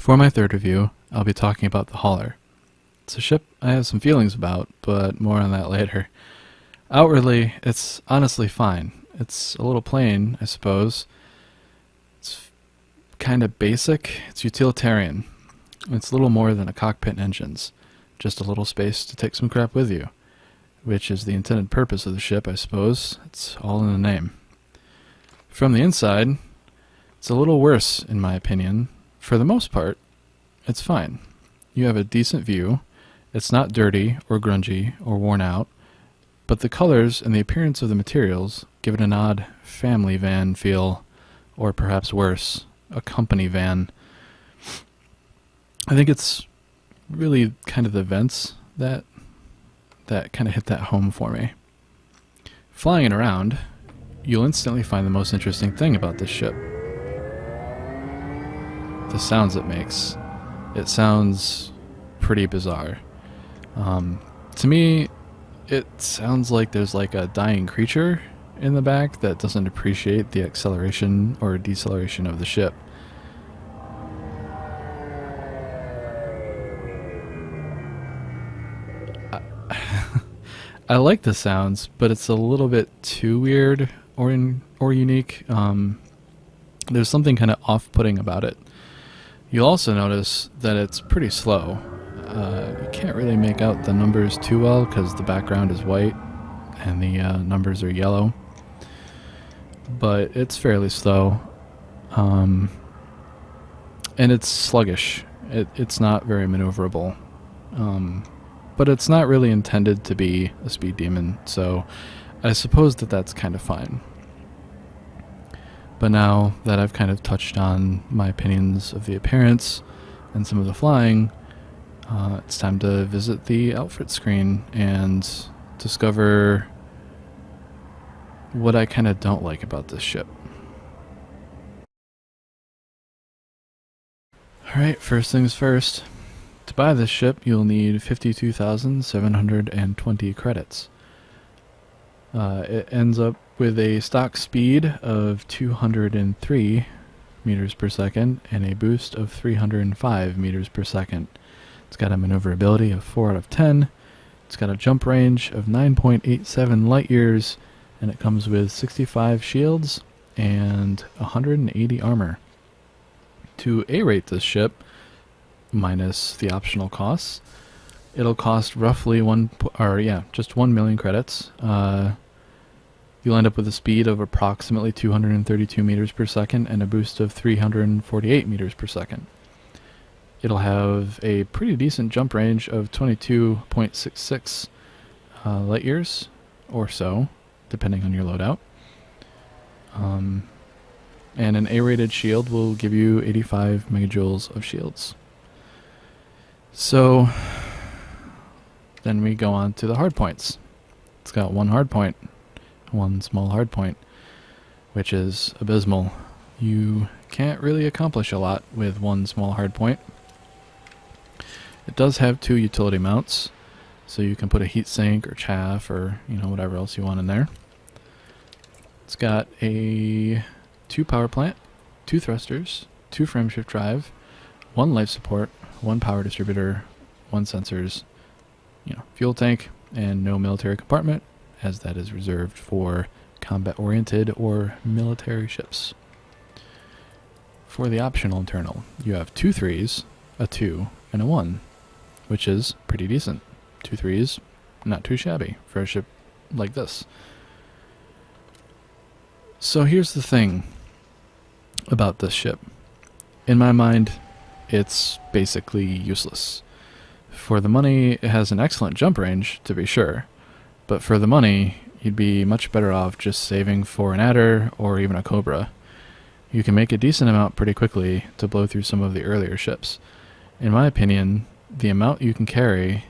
For my third review, I'll be talking about the Hauler. It's a ship I have some feelings about, but more on that later. Outwardly, it's honestly fine. It's a little plain, I suppose. It's kind of basic. It's utilitarian. It's little more than a cockpit and engines. Just a little space to take some crap with you. Which is the intended purpose of the ship, I suppose. It's all in the name. From the inside, it's a little worse, in my opinion. For the most part, it's fine. You have a decent view. It's not dirty or grungy or worn out, but the colors and the appearance of the materials give it an odd family van feel, or perhaps worse, a company van. I think it's really kind of the vents that kind of hit that home for me. Flying it around, you'll instantly find the most interesting thing about this ship. The sounds it makes. It sounds pretty bizarre. To me, it sounds like there's like a dying creature in the back that doesn't appreciate the acceleration or deceleration of the ship. I like the sounds, but it's a little bit too weird or unique. There's something kind of off-putting about it. You'll also notice that it's pretty slow. You can't really make out the numbers too well because the background is white and the numbers are yellow. But it's fairly slow. And it's sluggish. It's not very maneuverable. But it's not really intended to be a speed demon, so I suppose that's kind of fine. But now that I've kind of touched on my opinions of the appearance and some of the flying, it's time to visit the outfit screen and discover what I kind of don't like about this ship. Alright, first things first. To buy this ship, you'll need 52,720 credits. It ends up with a stock speed of 203 meters per second and a boost of 305 meters per second. It's got a maneuverability of 4 out of 10. It's got a jump range of 9.87 light years, and it comes with 65 shields and 180 armor. To A-rate this ship, minus the optional costs, it'll cost roughly just 1 million credits. You'll end up with a speed of approximately 232 meters per second and a boost of 348 meters per second. It'll have a pretty decent jump range of 22.66 light years or so, depending on your loadout. And an A-rated shield will give you 85 megajoules of shields. So then we go on to the hard points. It's got one hard point, one small hard point, which is abysmal. You can't really accomplish a lot with one small hard point. It does have 2 utility mounts, so you can put a heatsink or chaff or whatever else you want in there. It's got a 2 power plant, 2 thrusters, 2 frameshift drive, 1 life support, 1 power distributor, 1 sensors, fuel tank, and no military compartment, as that is reserved for combat-oriented or military ships. For the optional internal, you have 2 3s, a 2, and a 1, which is pretty decent. 2 3s, not too shabby for a ship like this. So here's the thing about this ship. In my mind, it's basically useless. For the money, it has an excellent jump range, to be sure, but for the money, you'd be much better off just saving for an Adder or even a Cobra. You can make a decent amount pretty quickly to blow through some of the earlier ships. In my opinion, the amount you can carry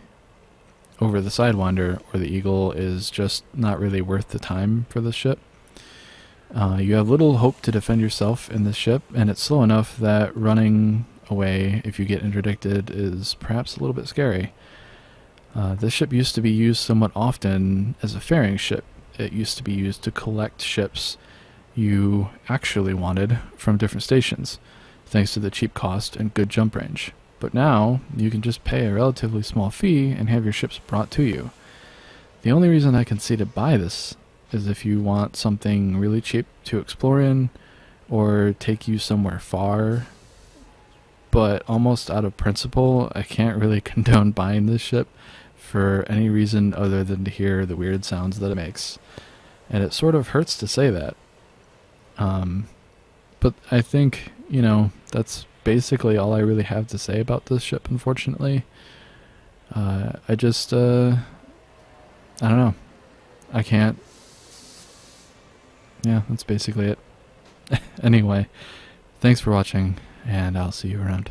over the Sidewinder or the Eagle is just not really worth the time for this ship. You have little hope to defend yourself in this ship, and it's slow enough that running away if you get interdicted is perhaps a little bit scary. This ship used to be used somewhat often as a ferrying ship. It used to be used to collect ships you actually wanted from different stations. thanks to the cheap cost and good jump range. But now, you can just pay a relatively small fee and have your ships brought to you. The only reason I can see to buy this is if you want something really cheap to explore in, or take you somewhere far. But almost out of principle, I can't really condone buying this ship for any reason other than to hear the weird sounds that it makes. And it sort of hurts to say that. But I think, that's basically all I really have to say about this ship, unfortunately. I don't know. I can't. Yeah, that's basically it. Anyway, thanks for watching, and I'll see you around.